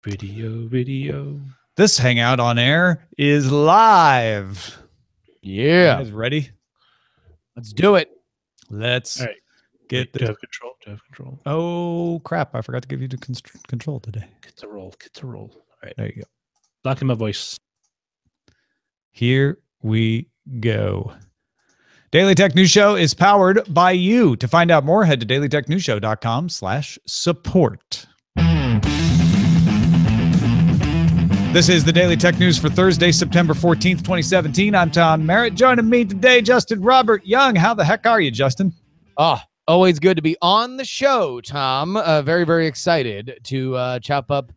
Video. This Hangout on Air is live. Yeah. You guys ready? Let's do it. Let's All right. get to this. have control. Oh, crap. I forgot to give you the control today. Get to roll. All right. There you go. Blocking my voice. Here we go. Daily Tech News Show is powered by you. To find out more, head to dailytechnewsshow.com/support. This is the Daily Tech News for Thursday, September 14th, 2017. I'm Tom Merritt. Joining me today, Justin Robert Young. How the heck are you, Justin? Oh, always good to be on the show, Tom. Very, very excited to chop up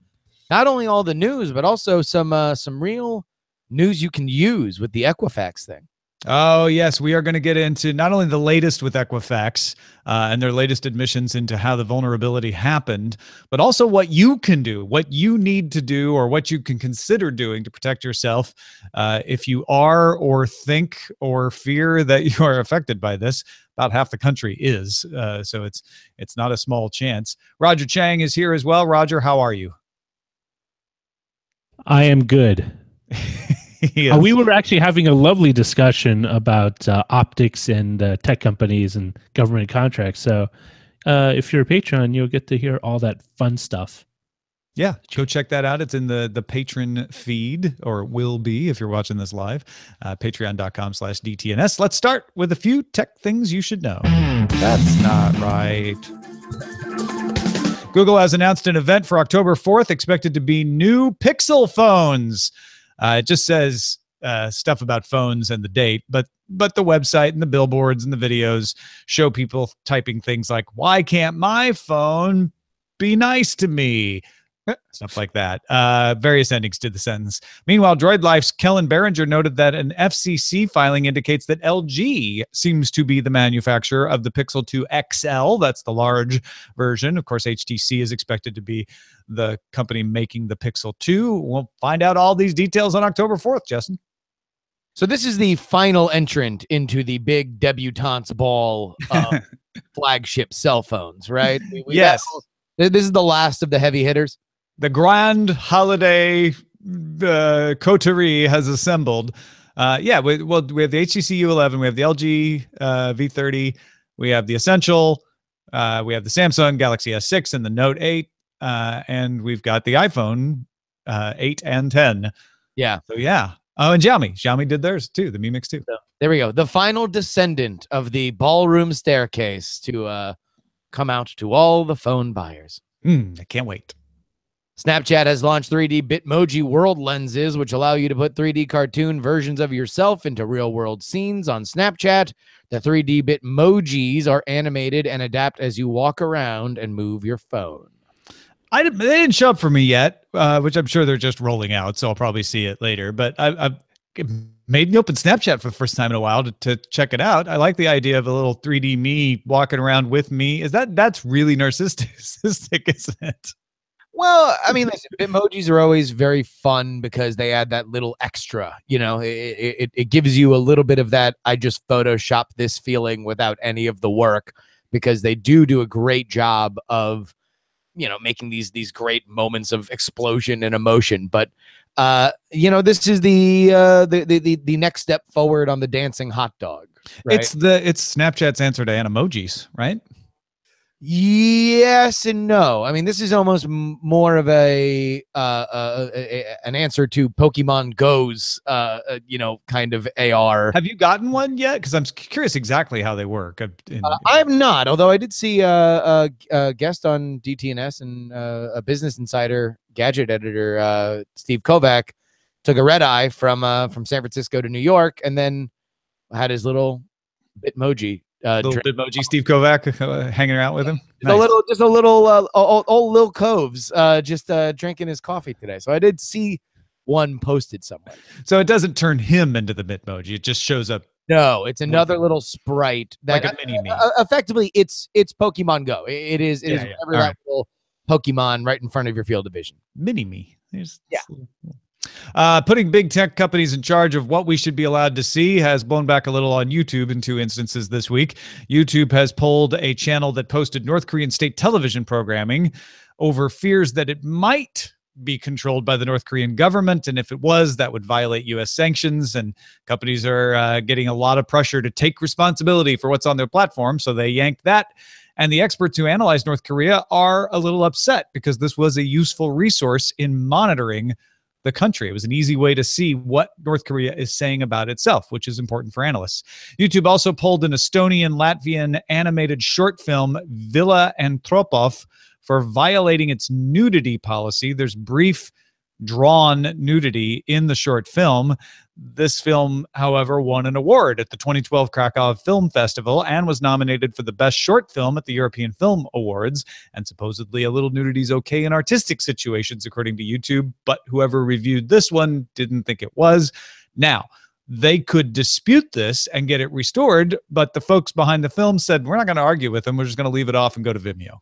not only all the news, but also some real news you can use with the Equifax thing. Oh, yes. We are going to get into not only the latest with Equifax and their latest admissions into how the vulnerability happened, but also what you can do, what you need to do, or what you can consider doing to protect yourself if you are or think or fear that you are affected by this. About half the country is, so it's not a small chance. Roger Chang is here as well. Roger, how are you? I am good. Yes. We were actually having a lovely discussion about optics and tech companies and government contracts. So if you're a Patreon, you'll get to hear all that fun stuff. Yeah, go check that out. It's in the patron feed, or will be if you're watching this live, patreon.com/DTNS. Let's start with a few tech things you should know. That's not right. Google has announced an event for October 4th, expected to be new Pixel phones. It just says stuff about phones and the date, but the website and the billboards and the videos show people typing things like, "Why can't my phone be nice to me?" Stuff like that. Various endings to the sentence. Meanwhile, Droid Life's Kellen Behringer noted that an FCC filing indicates that LG seems to be the manufacturer of the Pixel 2 XL. That's the large version. Of course, HTC is expected to be the company making the Pixel 2. We'll find out all these details on October 4th, Justin. So this is the final entrant into the big debutante's ball of flagship cell phones, right? Yes. This is the last of the heavy hitters. The grand holiday coterie has assembled. We have the HTC U11, we have the LG V30, we have the Essential, we have the Samsung Galaxy S6 and the Note 8, and we've got the iPhone 8 and 10. Yeah. So yeah. Oh, and Xiaomi did theirs too, the Mi Mix 2. So, there we go. The final descendant of the ballroom staircase to come out to all the phone buyers. I can't wait. Snapchat has launched 3D Bitmoji world lenses, which allow you to put 3D cartoon versions of yourself into real-world scenes on Snapchat. The 3D Bitmojis are animated and adapt as you walk around and move your phone. They didn't show up for me yet, which I'm sure they're just rolling out, so I'll probably see it later. But I've made me open Snapchat for the first time in a while to check it out. I like the idea of a little 3D me walking around with me. That's really narcissistic, isn't it? Well, I mean, listen, Bitmojis are always very fun because they add that little extra, you know, it gives you a little bit of that, I just Photoshopped this feeling without any of the work, because they do a great job of, you know, making these great moments of explosion and emotion. But, you know, this is the next step forward on the dancing hot dog. Right? It's Snapchat's answer to Animojis, right? Yes and no. I mean, this is almost more of an answer to Pokemon Go's, you know, kind of AR. Have you gotten one yet? Because I'm curious exactly how they work. I have not, although I did see a guest on DTNS and a Business Insider gadget editor, Steve Kovac, took a red eye from San Francisco to New York, and then had his little Bitmoji. Bitmoji Steve Kovac hanging out with him. Nice. Just a little old Lil Coves just drinking his coffee today. So I did see one posted somewhere. So it doesn't turn him into the Bitmoji. It just shows up. No, it's another little sprite that like a mini me. Effectively it's Pokemon Go. It is whatever that little Pokemon right in front of your field of vision. Mini me. Putting big tech companies in charge of what we should be allowed to see has blown back a little on YouTube in 2 instances this week. YouTube has pulled a channel that posted North Korean state television programming over fears that it might be controlled by the North Korean government. And if it was, that would violate U.S. sanctions. And companies are getting a lot of pressure to take responsibility for what's on their platform. So they yanked that. And the experts who analyze North Korea are a little upset because this was a useful resource in monitoring the country. It was an easy way to see what North Korea is saying about itself, which is important for analysts. YouTube also pulled an Estonian-Latvian animated short film, Villa Antropov, for violating its nudity policy. There's brief drawn nudity in the short film. This film, however, won an award at the 2012 Krakow Film Festival and was nominated for the best short film at the European Film Awards. And supposedly a little nudity is okay in artistic situations, according to YouTube, but whoever reviewed this one didn't think it was. Now, they could dispute this and get it restored, but the folks behind the film said, we're not going to argue with them. We're just going to leave it off and go to Vimeo.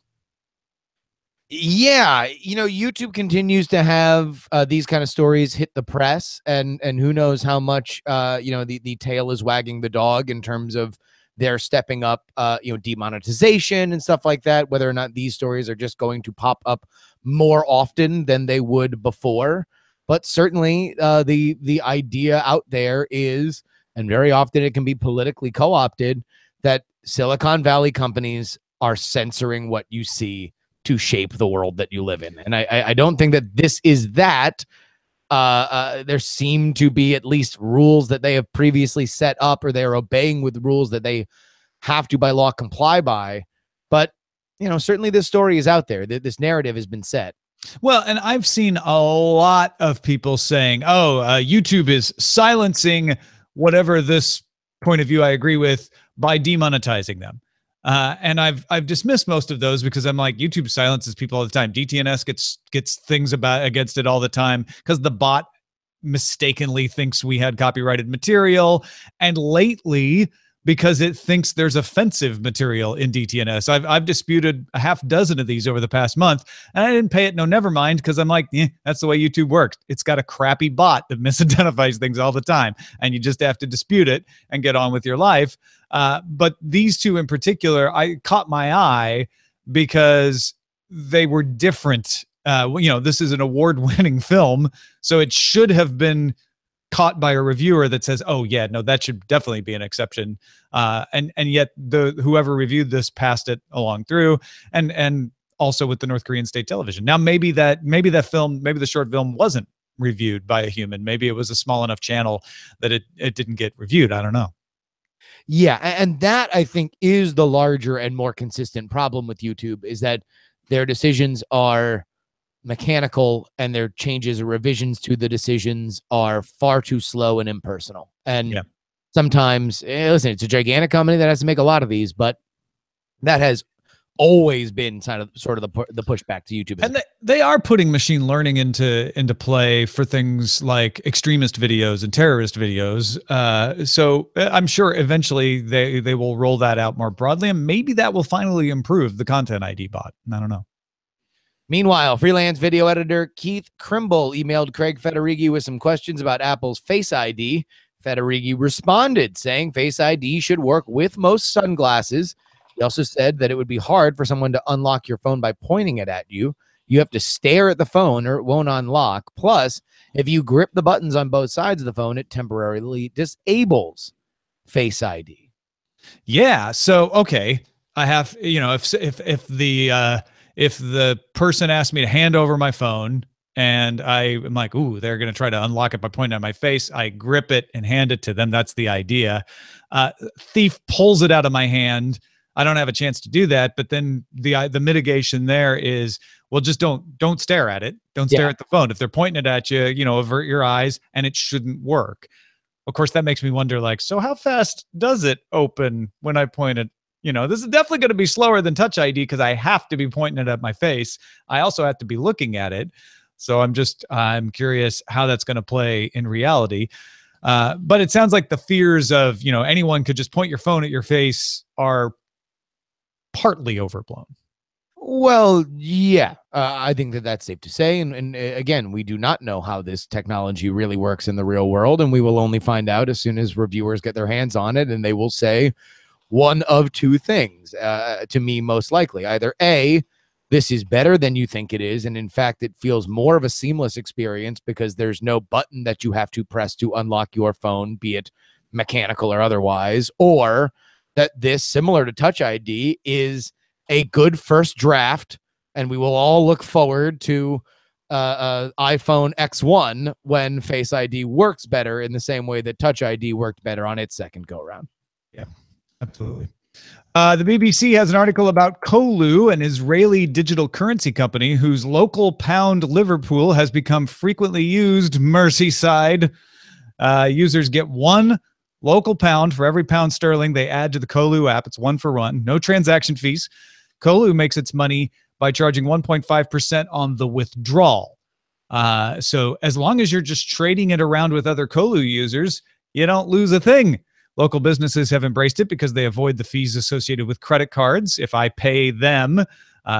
Yeah, YouTube continues to have these kind of stories hit the press, and who knows how much the tail is wagging the dog in terms of their stepping up demonetization and stuff like that, whether or not these stories are just going to pop up more often than they would before. But certainly the idea out there is, and very often it can be politically co-opted, that Silicon Valley companies are censoring what you see to shape the world that you live in. And I don't think that this is that. There seem to be at least rules that they have previously set up, or they're obeying with rules that they have to by law comply by. But, certainly this story is out there. This narrative has been set. Well, and I've seen a lot of people saying, YouTube is silencing whatever this point of view I agree with by demonetizing them. And I've dismissed most of those because I'm like, YouTube silences people all the time. DTNS gets things against it all the time because the bot mistakenly thinks we had copyrighted material. And lately, because it thinks there's offensive material in DTNS. I've disputed a half dozen of these over the past month, and I didn't pay it no never mind because I'm like, that's the way YouTube works. It's got a crappy bot that misidentifies things all the time, and you just have to dispute it and get on with your life. But these two in particular, I caught my eye because they were different. This is an award-winning film, so it should have been caught by a reviewer that says, oh yeah, no, that should definitely be an exception. And yet whoever reviewed this passed it along through, and also with the North Korean state television. Now, maybe the short film wasn't reviewed by a human. Maybe it was a small enough channel that it didn't get reviewed. I don't know. Yeah. And that, I think, is the larger and more consistent problem with YouTube, is that their decisions are mechanical, and their changes or revisions to the decisions are far too slow and impersonal. And sometimes, listen, it's a gigantic company that has to make a lot of these, but that has always been sort of the pushback to YouTube. And they are putting machine learning into play for things like extremist videos and terrorist videos. So I'm sure eventually they will roll that out more broadly, and maybe that will finally improve the Content ID bot. I don't know. Meanwhile, freelance video editor Keith Krimble emailed Craig Federighi with some questions about Apple's Face ID. Federighi responded, saying Face ID should work with most sunglasses. He also said that it would be hard for someone to unlock your phone by pointing it at you. You have to stare at the phone or it won't unlock. Plus, if you grip the buttons on both sides of the phone, it temporarily disables Face ID. Yeah. So, okay. I have, if the person asked me to hand over my phone and I'm like, ooh, they're going to try to unlock it by pointing at my face, I grip it and hand it to them. That's the idea. Thief pulls it out of my hand. I don't have a chance to do that. But then the mitigation there is, well, just don't stare at it. Don't stare at the phone. If they're pointing it at you, avert your eyes, and it shouldn't work. Of course, that makes me wonder, like, so how fast does it open when I point it? This is definitely going to be slower than Touch ID because I have to be pointing it at my face. I also have to be looking at it. So I'm curious how that's going to play in reality. But it sounds like the fears of, anyone could just point your phone at your face are partly overblown. Well, yeah, I think that's safe to say. And again, we do not know how this technology really works in the real world. And we will only find out as soon as reviewers get their hands on it, and they will say one of two things to me, most likely. Either A, this is better than you think it is. And in fact, it feels more of a seamless experience because there's no button that you have to press to unlock your phone, be it mechanical or otherwise, or that this, similar to Touch ID, is a good first draft. And we will all look forward to iPhone X1 when Face ID works better in the same way that Touch ID worked better on its second go around. Yeah, absolutely. The BBC has an article about Kolu, an Israeli digital currency company whose local pound Liverpool has become frequently used. Merseyside. Users get one local pound for every pound sterling they add to the Kolu app. It's 1 for 1. No transaction fees. Kolu makes its money by charging 1.5% on the withdrawal. So as long as you're just trading it around with other Kolu users, you don't lose a thing. Local businesses have embraced it because they avoid the fees associated with credit cards. If I pay them,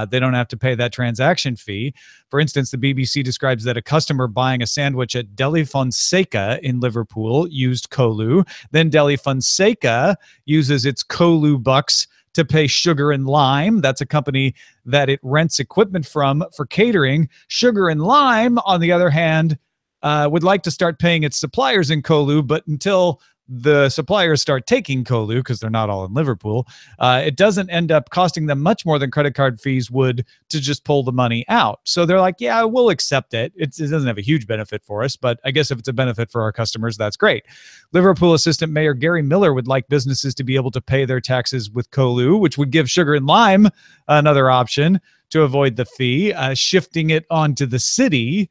they don't have to pay that transaction fee. For instance, the BBC describes that a customer buying a sandwich at Deli Fonseca in Liverpool used Kolu. Then Deli Fonseca uses its Kolu bucks to pay Sugar and Lime. That's a company that it rents equipment from for catering. Sugar and Lime, on the other hand, would like to start paying its suppliers in Kolu, but until the suppliers start taking Kolu, because they're not all in Liverpool, it doesn't end up costing them much more than credit card fees would to just pull the money out. So they're like, yeah, we'll accept it. It doesn't have a huge benefit for us, but I guess if it's a benefit for our customers, that's great. Liverpool Assistant Mayor Gary Miller would like businesses to be able to pay their taxes with Kolu, which would give Sugar and Lime another option to avoid the fee, shifting it onto the city.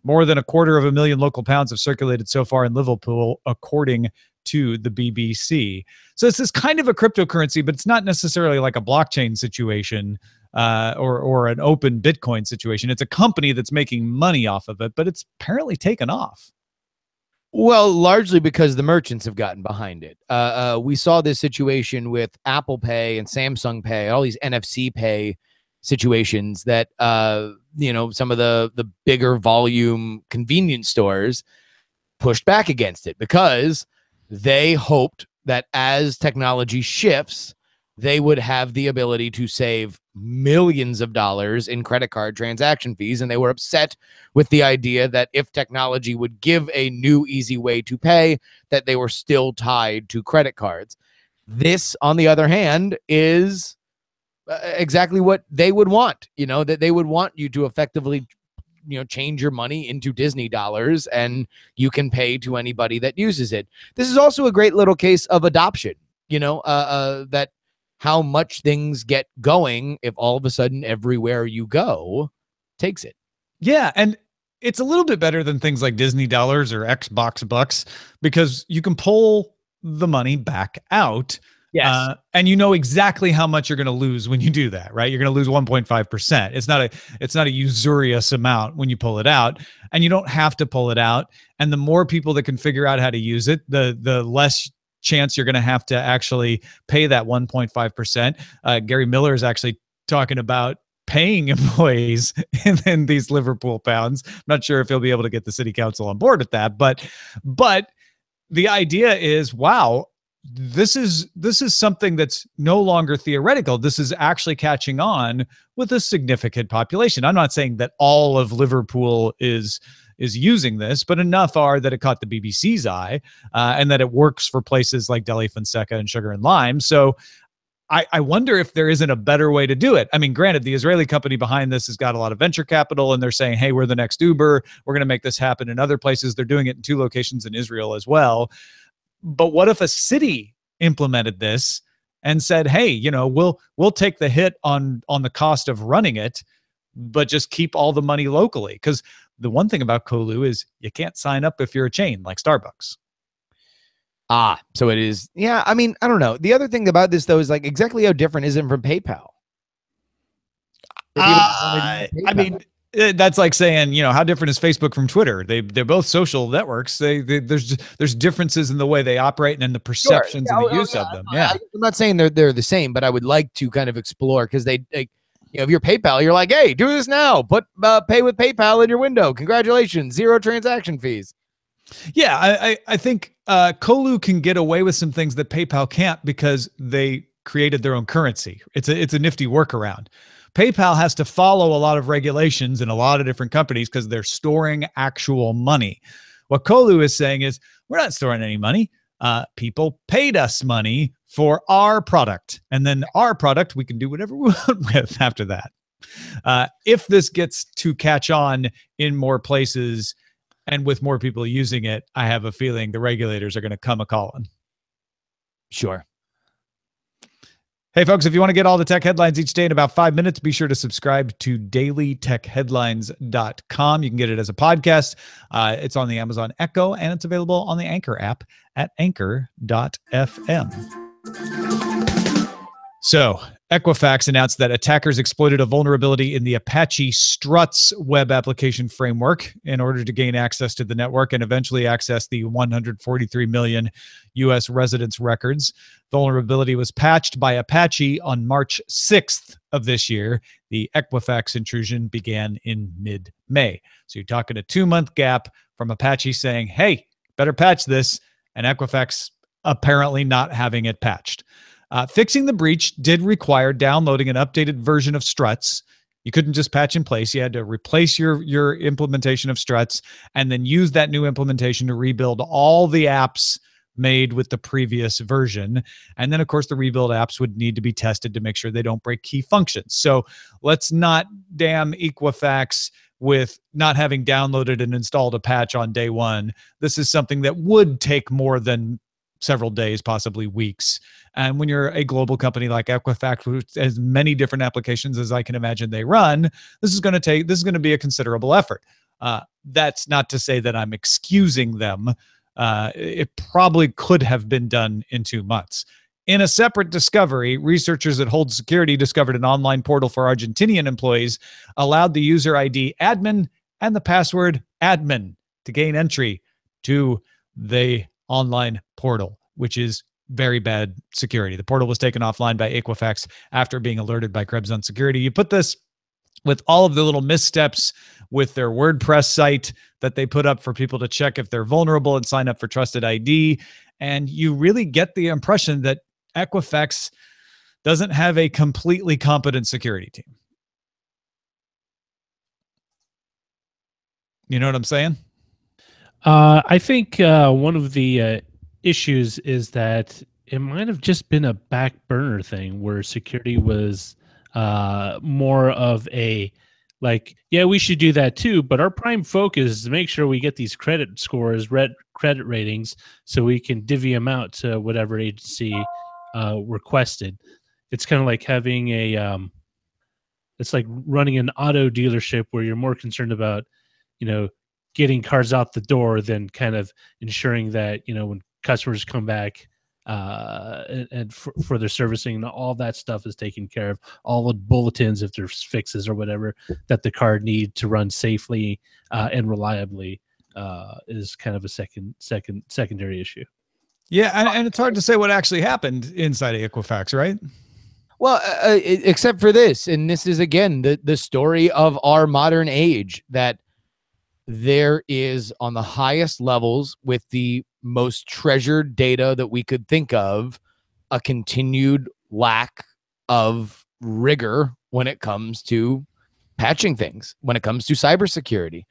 More than 250,000 local pounds have circulated so far in Liverpool, according to the BBC. So it's this kind of a cryptocurrency, but it's not necessarily like a blockchain situation or an open Bitcoin situation. It's a company that's making money off of it, but it's apparently taken off. Well, largely because the merchants have gotten behind it. We saw this situation with Apple Pay and Samsung Pay, all these NFC Pay situations that, some of the bigger volume convenience stores pushed back against it because they hoped that as technology shifts, they would have the ability to save millions of dollars in credit card transaction fees. And they were upset with the idea that if technology would give a new easy way to pay, that they were still tied to credit cards. This, on the other hand, is exactly what they would want, that they would want you to effectively change your money into Disney dollars and you can pay to anybody that uses it. This is also a great little case of adoption, that how much things get going if all of a sudden everywhere you go takes it. Yeah. And it's a little bit better than things like Disney dollars or Xbox bucks because you can pull the money back out. Yes. And you know exactly how much you're going to lose when you do that, right? You're going to lose 1.5%. It's not a usurious amount when you pull it out, and you don't have to pull it out. And the more people that can figure out how to use it, the less chance you're going to have to actually pay that 1.5%. Gary Miller is actually talking about paying employees in these Liverpool pounds. I'm not sure if he'll be able to get the city council on board with that, but the idea is, wow, this is something that's no longer theoretical. This is actually catching on with a significant population. I'm not saying that all of Liverpool is using this, but enough are that it caught the BBC's eye, and that it works for places like Deli Fonseca and Sugar and Lime. So I wonder if there isn't a better way to do it. I mean, granted, the Israeli company behind this has got a lot of venture capital, and they're saying, hey, we're the next Uber. We're going to make this happen in other places. They're doing it in 2 locations in Israel as well. But what if a city implemented this and said, hey, we'll take the hit on the cost of running it, but just keep all the money locally? Because the one thing about Kolu is you can't sign up if you're a chain like Starbucks. So it is. Yeah. I mean, I don't know. The other thing about this, though, is like exactly how different is it from PayPal? I mean, that's like saying, how different is Facebook from Twitter? They're both social networks. There's differences in the way they operate and in the perceptions and the use of them. Yeah, I'm not saying they're the same, but I would like to kind of explore, because if you're PayPal, you're like, hey, do this now. Put pay with PayPal in your window. Congratulations, 0 transaction fees. Yeah, I think Kolu can get away with some things that PayPal can't because they created their own currency. It's a nifty workaround. PayPal has to follow a lot of regulations in a lot of different companies because they're storing actual money. What Kolu is saying is, we're not storing any money. People paid us money for our product, and then our product we can do whatever we want with after that. If this gets to catch on in more places and with more people using it, I have a feeling the regulators are going to come a-calling. Sure. Hey, folks, if you want to get all the tech headlines each day in about 5 minutes, be sure to subscribe to dailytechheadlines.com. You can get it as a podcast. It's on the Amazon Echo, and it's available on the Anchor app at anchor.fm. So, Equifax announced that attackers exploited a vulnerability in the Apache Struts web application framework in order to gain access to the network and eventually access the 143 million U.S. residents' records. Vulnerability was patched by Apache on March 6th of this year. The Equifax intrusion began in mid-May. So you're talking a 2-month gap from Apache saying, hey, better patch this, and Equifax apparently not having it patched. Fixing the breach did require downloading an updated version of Struts. You couldn't just patch in place. You had to replace your implementation of Struts and then use that new implementation to rebuild all the apps made with the previous version. And then, of course, the rebuild apps would need to be tested to make sure they don't break key functions. So let's not damn Equifax with not having downloaded and installed a patch on day one. This is something that would take more than several days, possibly weeks. And when you're a global company like Equifax, which has many different applications as I can imagine they run, this is going to be a considerable effort. That's not to say that I'm excusing them. It probably could have been done in 2 months. In a separate discovery, researchers at Hold Security discovered an online portal for Argentinian employees, allowed the user ID admin and the password admin to gain entry to the online portal, which is very bad security. The portal was taken offline by Equifax after being alerted by Krebs on security. You put this with all of the little missteps with their WordPress site that they put up for people to check if they're vulnerable and sign up for Trusted ID, and you really get the impression that Equifax doesn't have a completely competent security team. You know what I'm saying? I think one of the issues is that it might have just been a back burner thing where security was more of a like, yeah, we should do that too, but our prime focus is to make sure we get these credit scores, credit ratings, so we can divvy them out to whatever agency requested. It's kind of like having it's like running an auto dealership where you're more concerned about, getting cars out the door than kind of ensuring that, when customers come back and for their servicing and all that stuff is taken care of, all the bulletins, if there's fixes or whatever that the car need to run safely and reliably is kind of a secondary issue. Yeah, and it's hard to say what actually happened inside of Equifax, right? Well, except for this, and this is again the story of our modern age, that there is on the highest levels with the most treasured data that we could think of, a continued lack of rigor when it comes to patching things, when it comes to cybersecurity.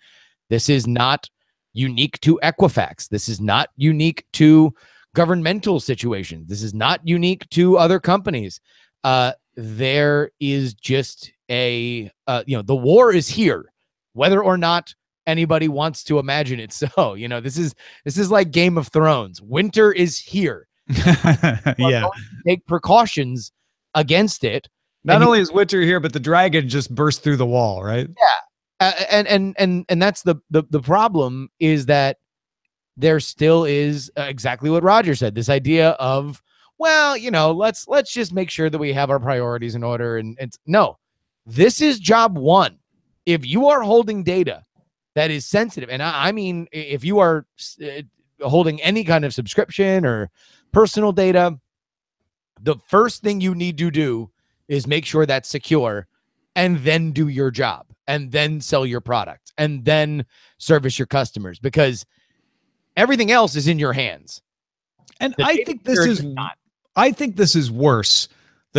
This is not unique to Equifax. This is not unique to governmental situations. This is not unique to other companies. There is just the war is here, whether or not anybody wants to imagine it. So, this is like Game of Thrones. Winter is here. Yeah. Take precautions against it. Not only is winter here, but the dragon just burst through the wall, right? Yeah. And that's the problem, is that there still is exactly what Roger said. This idea of, well, let's just make sure that we have our priorities in order. And it's no, this is job one. If you are holding data that is sensitive, and I mean, if you are holding any kind of subscription or personal data, the first thing you need to do is make sure that's secure, and then do your job, and then sell your product, and then service your customers, because everything else is in your hands. And I think this is worse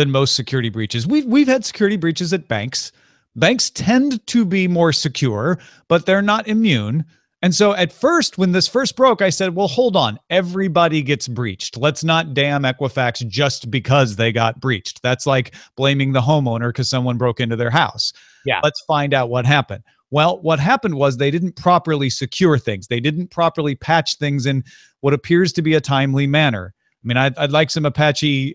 than most security breaches. We've had security breaches at banks. Banks tend to be more secure, but they're not immune. And so at first, when this first broke, I said, well, hold on. Everybody gets breached. Let's not damn Equifax just because they got breached. That's like blaming the homeowner because someone broke into their house. Yeah. Let's find out what happened. Well, what happened was they didn't properly secure things. They didn't properly patch things in what appears to be a timely manner. I mean, I'd like some Apache,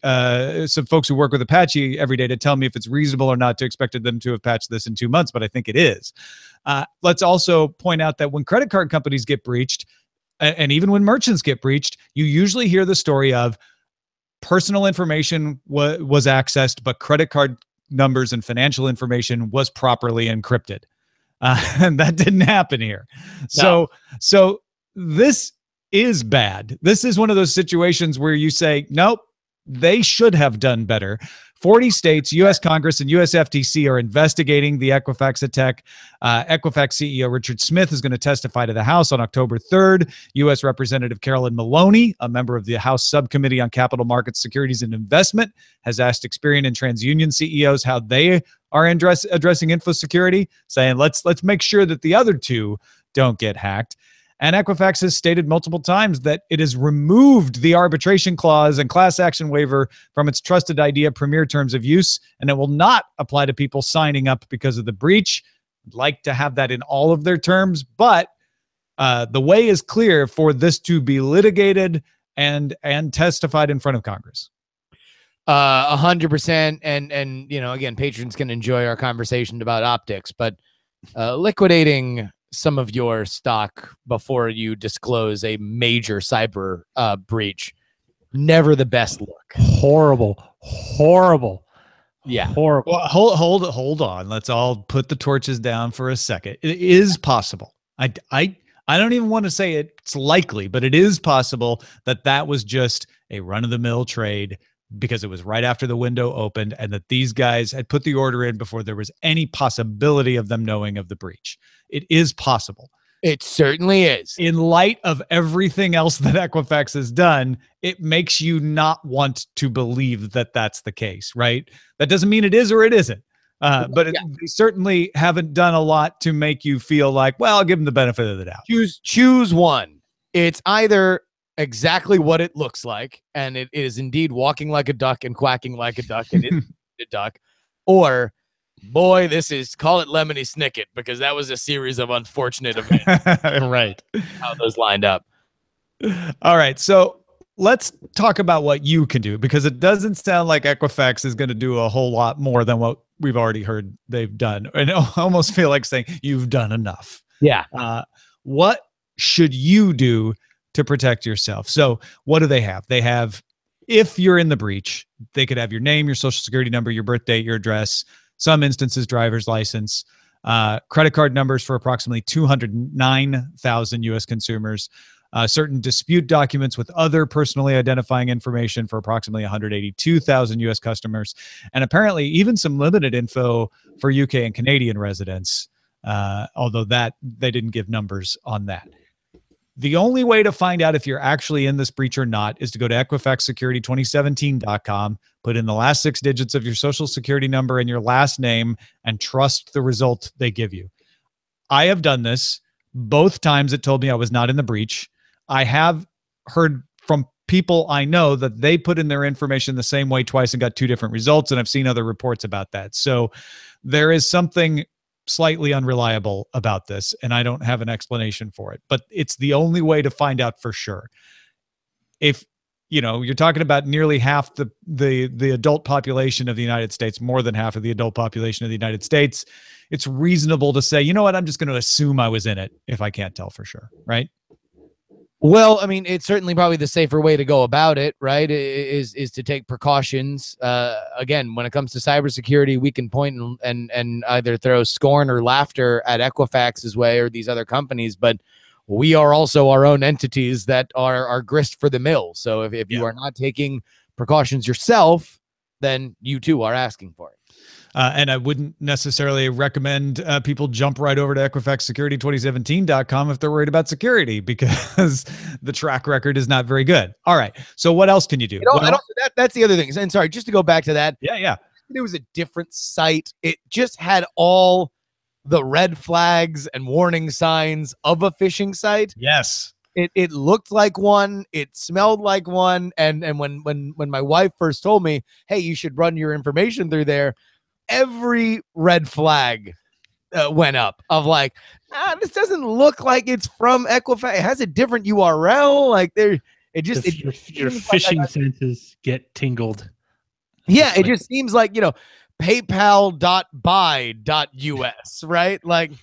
some folks who work with Apache every day to tell me if it's reasonable or not to expect them to have patched this in 2 months, but I think it is. Let's also point out that when credit card companies get breached, and even when merchants get breached, you usually hear the story of personal information was accessed, but credit card numbers and financial information was properly encrypted. And that didn't happen here. No. So this is bad. This is one of those situations where you say, nope, they should have done better. 40 states, U.S. Congress, and U.S. FTC are investigating the Equifax attack. Equifax CEO Richard Smith is going to testify to the House on October 3rd. U.S. Representative Carolyn Maloney, a member of the House Subcommittee on Capital Markets, Securities, and Investment, has asked Experian and TransUnion CEOs how they are addressing info security, saying, let's make sure that the other two don't get hacked. And Equifax has stated multiple times that it has removed the arbitration clause and class action waiver from its trusted idea premier terms of use, and it will not apply to people signing up because of the breach. I'd like to have that in all of their terms, but the way is clear for this to be litigated and testified in front of Congress. 100%. And you know, again, patrons can enjoy our conversation about optics, but liquidating some of your stock before you disclose a major cyber breach, never the best look. Horrible. Yeah. Horrible. Well, hold on. Let's all put the torches down for a second. It is possible. I don't even want to say it's likely, but it is possible that was just a run-of-the-mill trade because it was right after the window opened and that these guys had put the order in before there was any possibility of them knowing of the breach. It is possible. It certainly is. In light of everything else that Equifax has done, it makes you not want to believe that that's the case, right? That doesn't mean it is or it isn't. But they certainly haven't done a lot to make you feel like, well, I'll give them the benefit of the doubt. Choose one. It's either exactly what it looks like, and it is indeed walking like a duck and quacking like a duck, and it's a duck, or boy, call it Lemony Snicket, because that was a series of unfortunate events. Right. How those lined up. All right. So let's talk about what you can do, because it doesn't sound like Equifax is going to do a whole lot more than what we've already heard they've done. And I almost feel like saying you've done enough. Yeah. What should you do to protect yourself? So what do they have? They have, if you're in the breach, they could have your name, your social security number, your birth date, your address, some instances, driver's license, credit card numbers for approximately 209,000 U.S. consumers, certain dispute documents with other personally identifying information for approximately 182,000 U.S. customers, and apparently even some limited info for UK and Canadian residents, although that they didn't give numbers on that. The only way to find out if you're actually in this breach or not is to go to EquifaxSecurity2017.com, put in the last 6 digits of your social security number and your last name, and trust the result they give you. I have done this. Both times it told me I was not in the breach. I have heard from people I know that they put in their information the same way twice and got 2 different results, and I've seen other reports about that. So there is something slightly unreliable about this, and I don't have an explanation for it, but it's the only way to find out for sure. If you're talking about nearly half the adult population of the United States, more than half of the adult population of the United States, it's reasonable to say, you know what, I'm just going to assume I was in it if I can't tell for sure, right? Well, I mean, it's certainly probably the safer way to go about it, right? Is to take precautions. Again, when it comes to cybersecurity, we can point and either throw scorn or laughter at Equifax's way or these other companies, but we are also our own entities that are grist for the mill. So if you are not taking precautions yourself, then you too are asking for it. And I wouldn't necessarily recommend people jump right over to EquifaxSecurity2017.com if they're worried about security, because the track record is not very good. All right. So what else can you do? You know, and also that's the other thing. And sorry, just to go back to that. Yeah. It was a different site. It just had all the red flags and warning signs of a phishing site. Yes. It looked like one, it smelled like one, and when my wife first told me, hey, you should run your information through there, every red flag went up of like, this doesn't look like it's from Equifax. It has a different URL. Like there, it just your phishing senses get tingled. Yeah, it just seems like, you know, PayPal.buy.us, right? Like,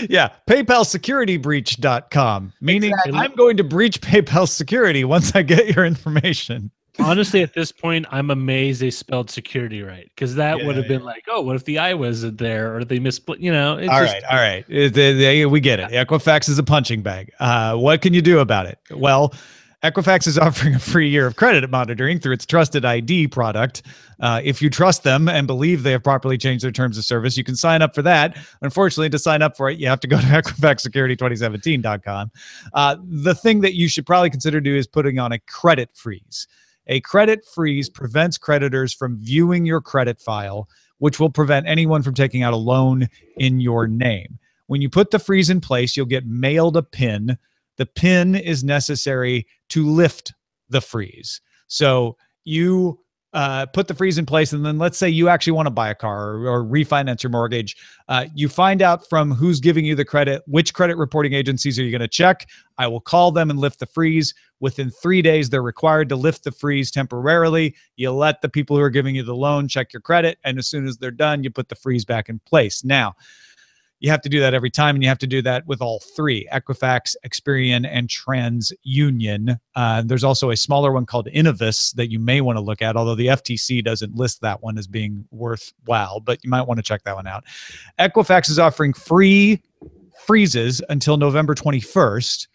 yeah, PayPalSecurityBreach.com, meaning Exactly. I'm going to breach PayPal security once I get your information. Honestly, at this point, I'm amazed they spelled security right, because that would have been like, oh, what if the I wasn't there, or they misspelled? You know, it's all right. We get it. Equifax is a punching bag. What can you do about it? Well, Equifax is offering a free year of credit monitoring through its Trusted ID product. If you trust them and believe they have properly changed their terms of service, you can sign up for that. Unfortunately, to sign up for it, you have to go to EquifaxSecurity2017.com. The thing that you should probably consider doing is putting on a credit freeze. A credit freeze prevents creditors from viewing your credit file, which will prevent anyone from taking out a loan in your name. When you put the freeze in place, you'll get mailed a PIN. The PIN is necessary to lift the freeze. So you put the freeze in place, and then let's say you actually want to buy a car or refinance your mortgage. You find out from who's giving you the credit, which credit reporting agencies are you going to check. I will call them and lift the freeze. Within 3 days, they're required to lift the freeze temporarily. You let the people who are giving you the loan check your credit, and as soon as they're done, you put the freeze back in place. Now, you have to do that every time, and you have to do that with all three: Equifax, Experian, and TransUnion. There's also a smaller one called Innovis that you may want to look at, although the FTC doesn't list that one as being worthwhile, but you might want to check that one out. Equifax is offering free freezes until November 21st.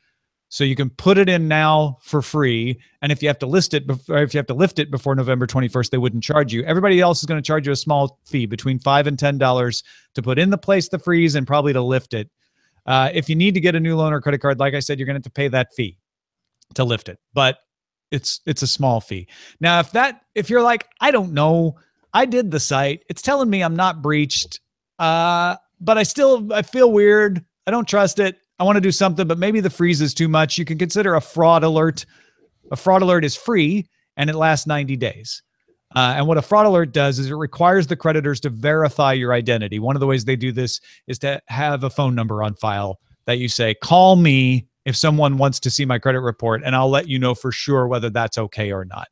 So you can put it in now for free, and if you have to lift it before November 21st, they wouldn't charge you. Everybody else is going to charge you a small fee, between $5 and $10, to put in the place the freeze and probably to lift it. If you need to get a new loan or credit card, like I said, you're going to have to pay that fee to lift it, but it's a small fee. Now, if you're like, I don't know, I did the site, it's telling me I'm not breached, but I feel weird, I don't trust it, I want to do something, but maybe the freeze is too much, you can consider a fraud alert. A fraud alert is free, and it lasts 90 days. And what a fraud alert does is it requires the creditors to verify your identity. One of the ways they do this is to have a phone number on file that you say, call me if someone wants to see my credit report, and I'll let you know for sure whether that's okay or not.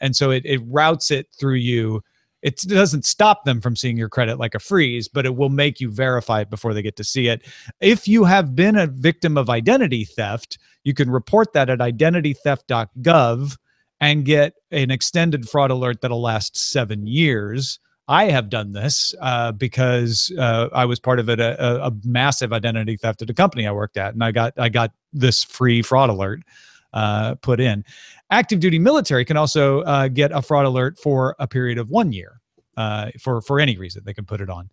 And so it routes it through you. It doesn't stop them from seeing your credit like a freeze, but it will make you verify it before they get to see it. If you have been a victim of identity theft, you can report that at identitytheft.gov and get an extended fraud alert that'll last 7 years. I have done this because I was part of a massive identity theft at a company I worked at, and I got this free fraud alert put in. Active duty military can also get a fraud alert for a period of 1 year. For any reason, they can put it on.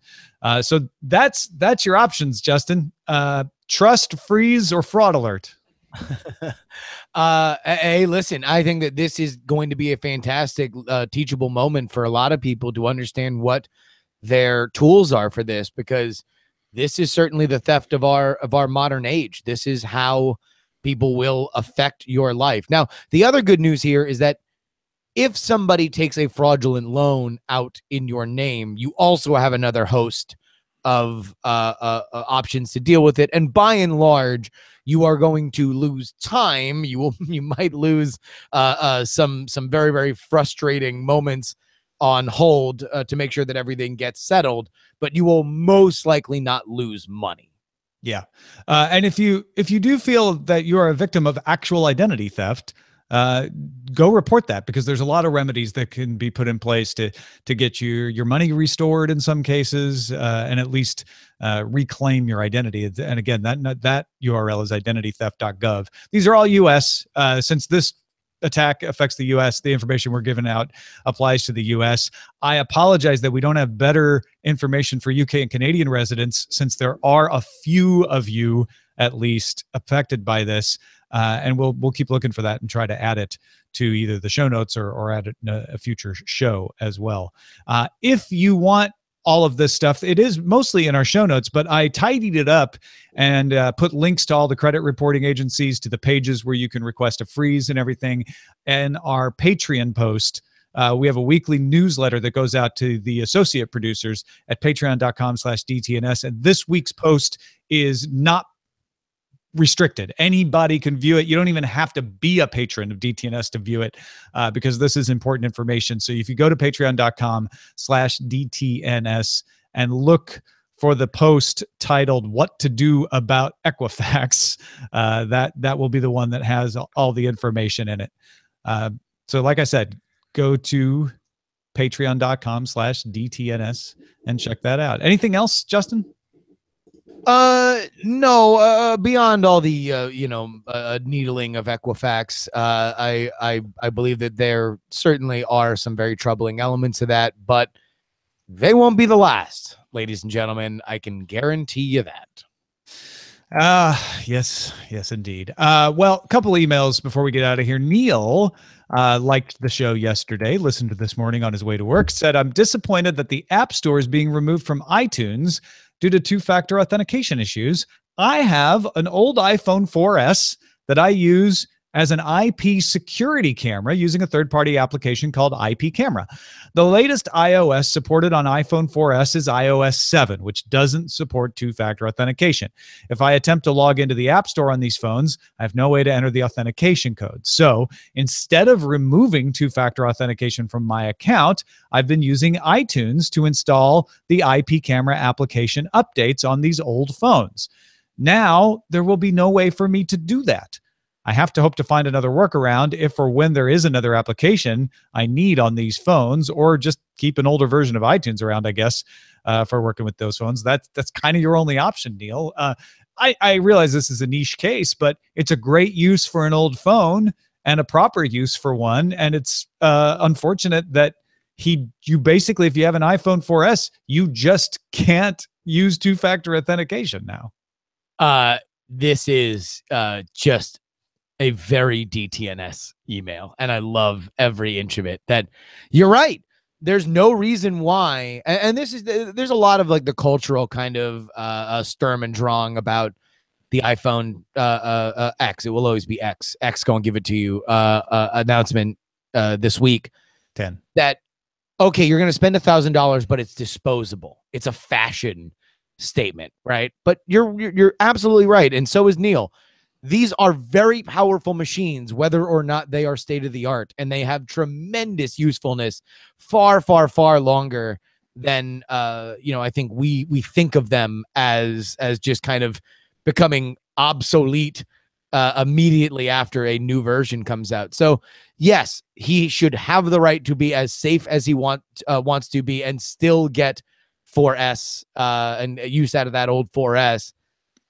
So that's your options, Justin. Trust, freeze, or fraud alert. Hey, listen, I think that this is going to be a fantastic teachable moment for a lot of people to understand what their tools are for this, because this is certainly the theft of our modern age. This is how people will affect your life. Now, the other good news here is that if somebody takes a fraudulent loan out in your name, you also have another host of options to deal with it. And by and large, you are going to lose time. You might lose some very, very frustrating moments on hold to make sure that everything gets settled, but you will most likely not lose money. Yeah. And if you do feel that you are a victim of actual identity theft, go report that, because there's a lot of remedies that can be put in place to get your money restored in some cases, and at least reclaim your identity. And again, that URL is identitytheft.gov. These are all US. Since this attack affects the U.S. The information we're giving out applies to the U.S. I apologize that we don't have better information for UK and Canadian residents, since there are a few of you at least affected by this. And we'll keep looking for that and try to add it to either the show notes or add it in a future show as well. If you want all of this stuff, it is mostly in our show notes, but I tidied it up and put links to all the credit reporting agencies, to the pages where you can request a freeze and everything. And our Patreon post, we have a weekly newsletter that goes out to the associate producers at patreon.com/DTNS. And this week's post is not restricted. Anybody can view it. You don't even have to be a patron of DTNS to view it, because this is important information. So if you go to patreon.com/DTNS and look for the post titled "What to Do About Equifax," that will be the one that has all the information in it. So like I said, go to patreon.com/DTNS and check that out. Anything else, Justin? No, beyond all the, needling of Equifax, I believe that there certainly are some very troubling elements of that, but they won't be the last, ladies and gentlemen. I can guarantee you that. Yes, indeed. Well, a couple emails before we get out of here. Neil liked the show yesterday, listened to this morning on his way to work, said, "I'm disappointed that the App Store is being removed from iTunes due to two-factor authentication issues. I have an old iPhone 4S that I use as an IP security camera using a third-party application called IP Camera. The latest iOS supported on iPhone 4S is iOS 7, which doesn't support two-factor authentication. If I attempt to log into the App Store on these phones, I have no way to enter the authentication code. So instead of removing two-factor authentication from my account, I've been using iTunes to install the IP Camera application updates on these old phones. Now, there will be no way for me to do that. I have to hope to find another workaround if or when there is another application I need on these phones, or just keep an older version of iTunes around, I guess, for working with those phones. That's kind of your only option, Neil. I realize this is a niche case, but it's a great use for an old phone and a proper use for one. And it's unfortunate that you basically, if you have an iPhone 4S, you just can't use two-factor authentication now. This is just a very DTNS email, and I love every inch of it. That you're right. There's no reason why, and there's a lot of like the cultural kind of Sturm and Drang about the iPhone X. It will always be X. X gonna give it to you. Announcement this week. 10. That okay, you're gonna spend $1,000, but it's disposable. It's a fashion statement, right? But you're absolutely right, and so is Neil. These are very powerful machines, whether or not they are state of the art, and they have tremendous usefulness, far, far, far longer than I think we think of them as just kind of becoming obsolete immediately after a new version comes out. So yes, he should have the right to be as safe as he wants to be, and still get 4S and use out of that old 4S.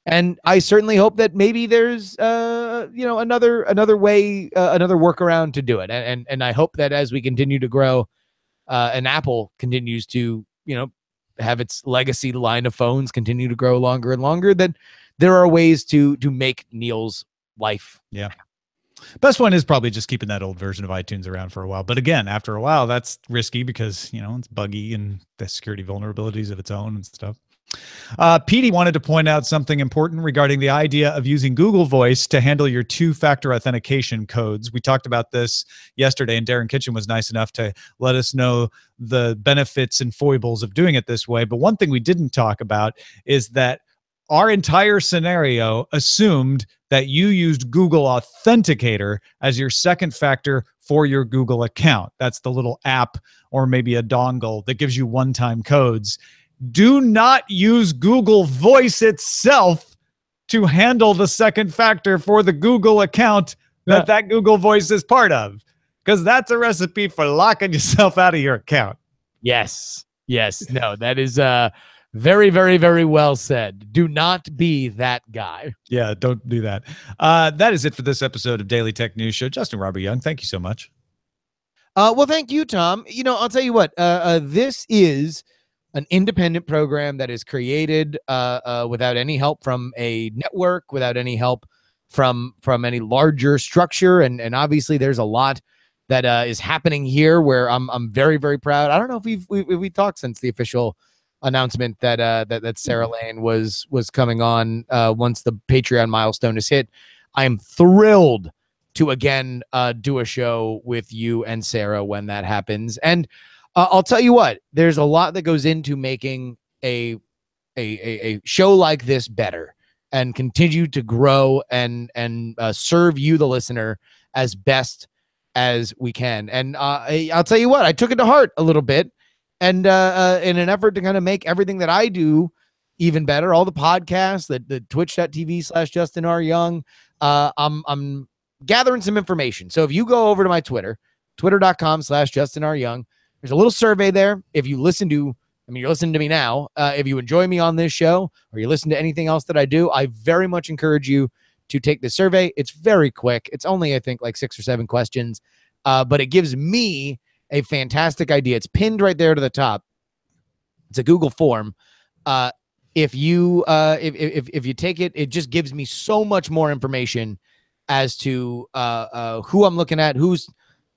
And I certainly hope that maybe there's another way, another workaround to do it. And I hope that as we continue to grow, and Apple continues to have its legacy line of phones continue to grow longer and longer, that there are ways to make Neil's life. Yeah. Best one is probably just keeping that old version of iTunes around for a while. But again, after a while, that's risky because it's buggy and the security vulnerabilities of its own and stuff. Petey wanted to point out something important regarding the idea of using Google Voice to handle your two-factor authentication codes. We talked about this yesterday, and Darren Kitchen was nice enough to let us know the benefits and foibles of doing it this way. But one thing we didn't talk about is that our entire scenario assumed that you used Google Authenticator as your second factor for your Google account. That's the little app or maybe a dongle that gives you one-time codes. Do not use Google Voice itself to handle the second factor for the Google account that Google Voice is part of, because that's a recipe for locking yourself out of your account. Yes. No, that is Very, very, very well said. Do not be that guy. Yeah, don't do that. That is it for this episode of Daily Tech News Show. Justin Robert Young, thank you so much. Well, thank you, Tom. I'll tell you what, this is an independent program that is created without any help from a network, without any help from any larger structure. And obviously there's a lot that is happening here where I'm very, very proud. I don't know if we talked since the official announcement that Sarah Lane was coming on once the Patreon milestone is hit. I am thrilled to again do a show with you and Sarah when that happens. And I'll tell you what, there's a lot that goes into making a show like this better and continue to grow and serve you, the listener, as best as we can. And I'll tell you what, I took it to heart a little bit. And in an effort to kind of make everything that I do even better, all the podcasts, the twitch.tv/Justin R. Young, I'm gathering some information. So if you go over to my Twitter, twitter.com/Justin R. Young, there's a little survey there. If you listen to, you're listening to me now. If you enjoy me on this show or you listen to anything else that I do, I very much encourage you to take the survey. It's very quick. It's only, I think, like 6 or 7 questions, but it gives me a fantastic idea. It's pinned right there to the top. It's a Google form. If you take it, it just gives me so much more information as to who I'm looking at, who's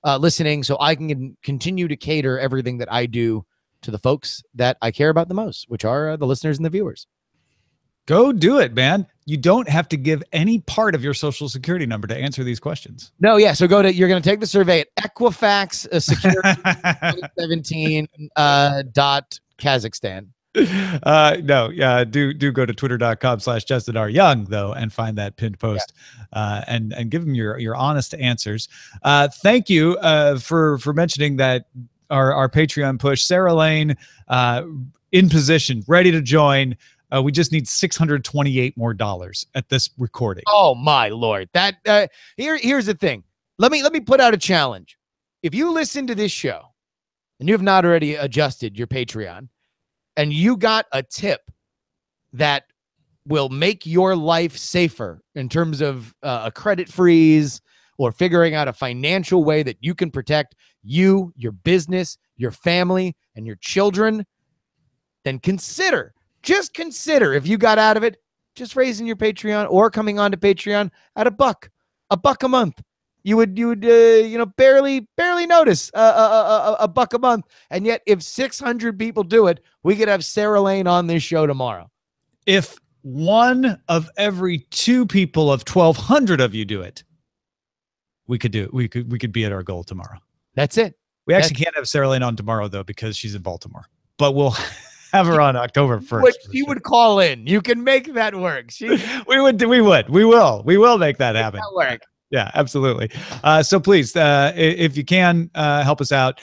listening, so I can continue to cater everything that I do to the folks that I care about the most, which are the listeners and the viewers. Go do it, man. You don't have to give any part of your social security number to answer these questions. No, yeah. So you're going to take the survey at Equifax Security 2017 Kazakhstan. Do go to twitter.com/Justin R. Young though and find that pinned post and give them your honest answers. Thank you for mentioning that our Patreon push. Sarah Lane in position, ready to join. We just need $628 more at this recording. Oh my Lord. That here's the thing. Let me put out a challenge. If you listen to this show and you have not already adjusted your Patreon and you got a tip that will make your life safer in terms of a credit freeze or figuring out a financial way that you can protect you, your business, your family, and your children, then just consider if you got out of it, just raising your Patreon or coming on to Patreon at $1 a month. You would barely notice $1 a month. And yet if 600 people do it, we could have Sarah Lane on this show tomorrow. If one of every 2 people of 1,200 of you do it, we could be at our goal tomorrow. That's it. We actually can't have Sarah Lane on tomorrow though, because she's in Baltimore, but we'll have her on October 1st. She would call in. You can make that work. We will make that happen. That work. Yeah, absolutely. So please, if you can help us out,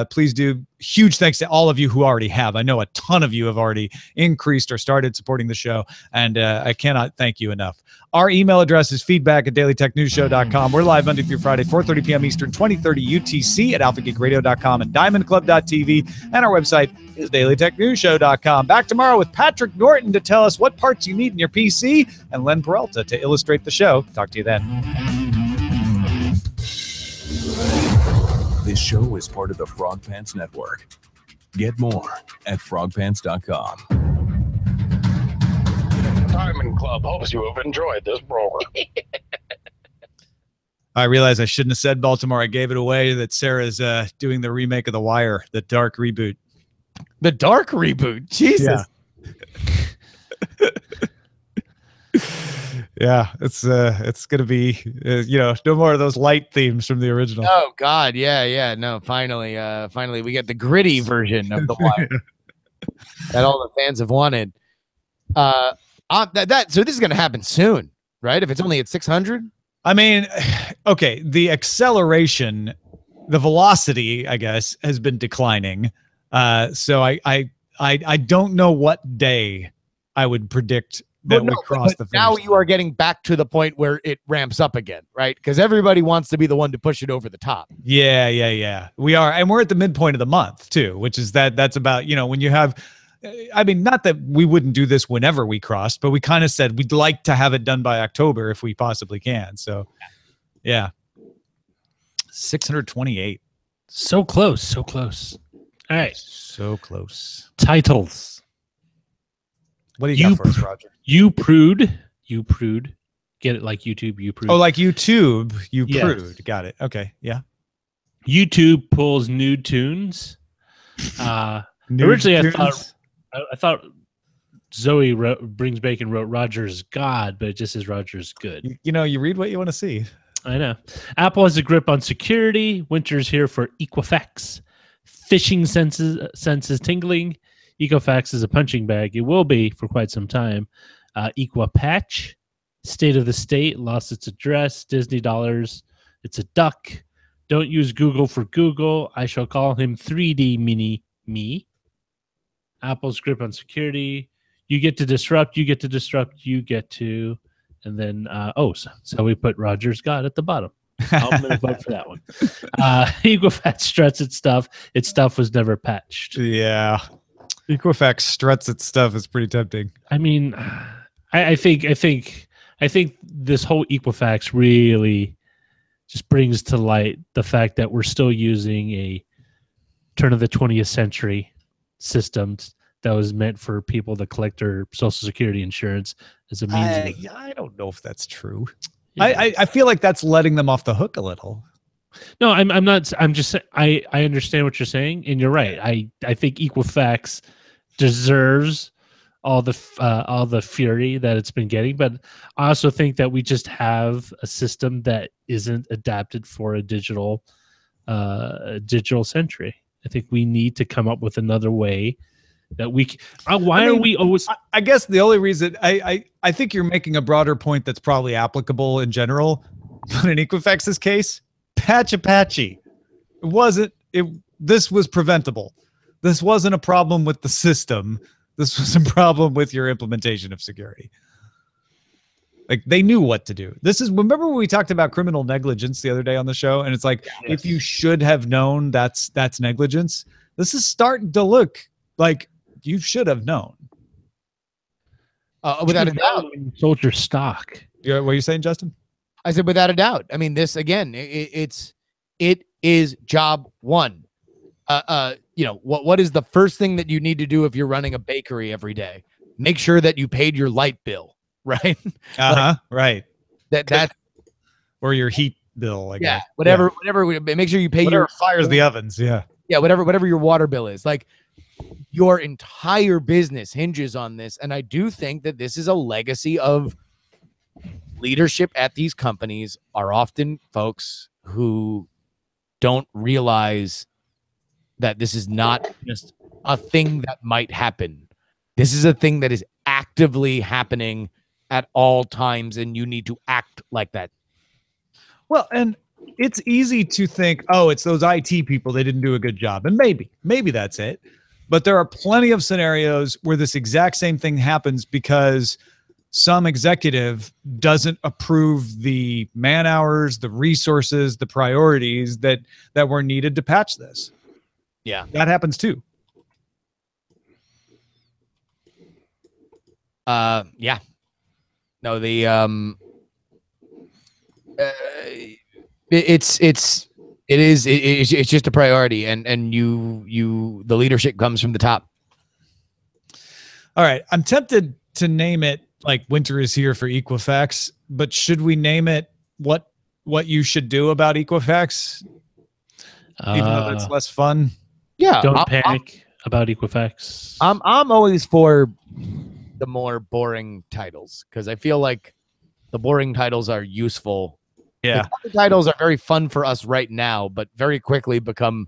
please do. Huge thanks to all of you who already have. I know a ton of you have already increased or started supporting the show, and I cannot thank you enough. Our email address is feedback@dailytechnewsshow.com. We're live Monday through Friday, 4:30 p.m. Eastern, 2030 UTC at alphageekradio.com and diamondclub.tv. And our website is dailytechnewsshow.com. Back tomorrow with Patrick Norton to tell us what parts you need in your PC and Len Peralta to illustrate the show. Talk to you then. This show is part of the Frog Pants Network. Get more at frogpants.com. Diamond Club hopes you have enjoyed this program. I realized I shouldn't have said Baltimore. I gave it away that Sarah's doing the remake of The Wire, the dark reboot. The dark reboot? Jesus. Yeah, it's gonna be no more of those light themes from the original. Oh God, yeah. No, finally we get the gritty version of The Wire that all the fans have wanted. So this is gonna happen soon, right? If it's only at 600. I mean, okay, the acceleration, the velocity, I guess, has been declining. So I don't know what day I would predict that we cross the finish now line. You are getting back to the point where it ramps up again, right? Because everybody wants to be the one to push it over the top. Yeah. We are, and we're at the midpoint of the month too, which is that's about, when you have I mean, not that we wouldn't do this whenever we crossed, but we kind of said we'd like to have it done by October if we possibly can. So, yeah. 628. So close, so close. All right. So close. Titles. What do you got for us, Roger? You prude. Get it like YouTube, you prude. Oh, like YouTube, you Yes. prude. Got it. Okay. Yeah. YouTube pulls nude tunes. Originally, I thought Zoe Brings Bacon wrote Roger's God, but it just says Roger's good. You know, you read what you want to see. I know. Apple has a grip on security. Winter's here for Equifax. Phishing senses tingling. Equifax is a punching bag. It will be for quite some time. Equipatch. State of the state. Lost its address. Disney dollars. It's a duck. Don't use Google for Google. I shall call him 3D Mini Me. Apple's grip on security. You get to disrupt. You get to disrupt. You get to. And then, so we put Roger's God at the bottom. I'm going to vote for that one. Equifax struts its stuff. Its stuff was never patched. Yeah. Equifax struts its stuff is pretty tempting. I mean, I think this whole Equifax really just brings to light the fact that we're still using a turn of the 20th century system that was meant for people to collect their Social Security insurance as a means. I don't know if that's true. I feel like that's letting them off the hook a little. No, I'm not. I'm just. I understand what you're saying, and you're right. I think Equifax deserves all the fury that it's been getting, but I also think that we just have a system that isn't adapted for a digital century. I think we need to come up with another way that we. Why are we always? I guess the only reason I think you're making a broader point that's probably applicable in general, but in Equifax's case, patch Apache. This was preventable. This wasn't a problem with the system. This was a problem with your implementation of security. Like, they knew what to do. Remember when we talked about criminal negligence the other day on the show? And it's like, if you should have known that's negligence, this is starting to look like you should have known. Without a doubt. When you sold your stock. What are you saying, Justin? I said, without a doubt. I mean, this again, it is job one. What is the first thing that you need to do if you're running a bakery every day? Make sure that you paid your light bill, right? Right. That or your heat bill, I guess. Whatever. Make sure you pay whatever fires the ovens. Yeah. Yeah, whatever your water bill is. Like, your entire business hinges on this, and I do think that this is a legacy of leadership at these companies are often folks who don't realize that this is not just a thing that might happen. This is a thing that is actively happening at all times, and you need to act like that. Well, and it's easy to think, oh, it's those IT people, they didn't do a good job. And maybe that's it. But there are plenty of scenarios where this exact same thing happens because some executive doesn't approve the man hours, the resources, the priorities that were needed to patch this. Yeah. That happens too. Yeah. No, it's just a priority, and the leadership comes from the top. All right. I'm tempted to name it like Winter is Here for Equifax, but should we name it what you should do about Equifax? Even though that's less fun. Yeah. Don't panic about Equifax. I'm always for the more boring titles, because I feel like the boring titles are useful. Yeah. The titles are very fun for us right now, but very quickly become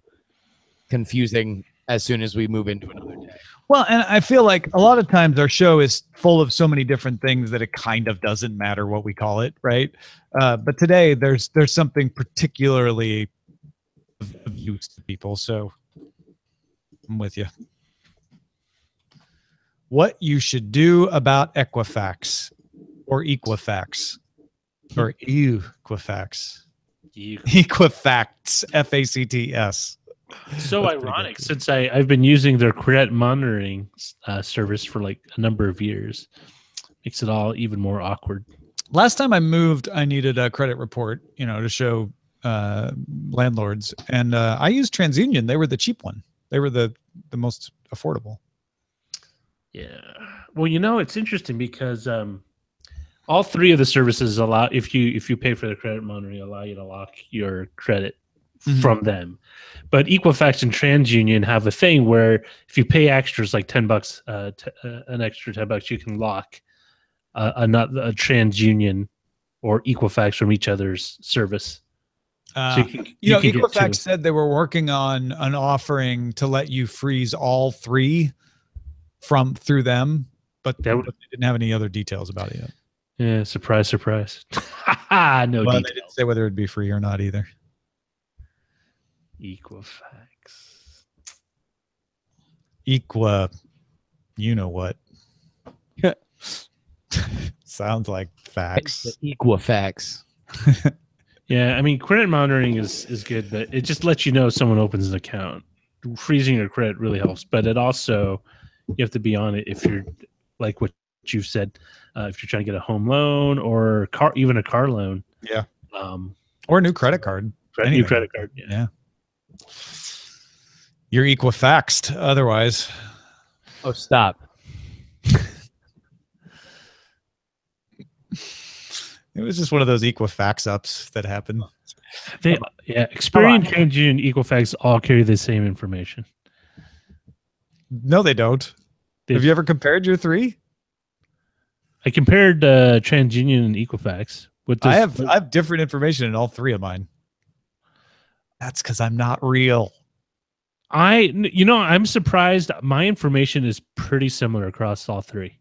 confusing as soon as we move into another day. Well, and I feel like a lot of times our show is full of so many different things that it kind of doesn't matter what we call it, right? But today there's something particularly of use to people, so I'm with you. What you should do about Equifax or Equifax or Equifax. Equifax, Facts. So That's pretty ironic, good. since I've been using their credit monitoring service for like a number of years. Makes it all even more awkward. Last time I moved, I needed a credit report, to show landlords, and I used TransUnion. They were the cheap one. They were the most affordable. Yeah. Well, it's interesting because all three of the services allow, if you pay for the credit monitoring, allow you to lock your credit from them. But Equifax and TransUnion have a thing where if you pay extras like $10, an extra $10, you can lock a TransUnion or Equifax from each other's service. So you can Equifax said they were working on an offering to let you freeze all three through them, but they didn't have any other details about it yet. Yeah, surprise. No well, details. They didn't say whether it'd be free or not either. Equifax. You know what? Sounds like facts. Equifax. Yeah, I mean, credit monitoring is good, but it just lets you know if someone opens an account. Freezing your credit really helps, but it also, you have to be on it if you're, like what you've said, if you're trying to get a home loan or even a car loan. Yeah. Or a new credit card. New credit card. Yeah. You're Equifaxed otherwise. Oh, stop. It was just one of those Equifax ups that happened. Experian, TransUnion, Equifax all carry the same information. No, they don't. Have you ever compared your three? I compared TransUnion and Equifax. I have different information in all three of mine. That's because I'm not real. I'm surprised. My information is pretty similar across all three.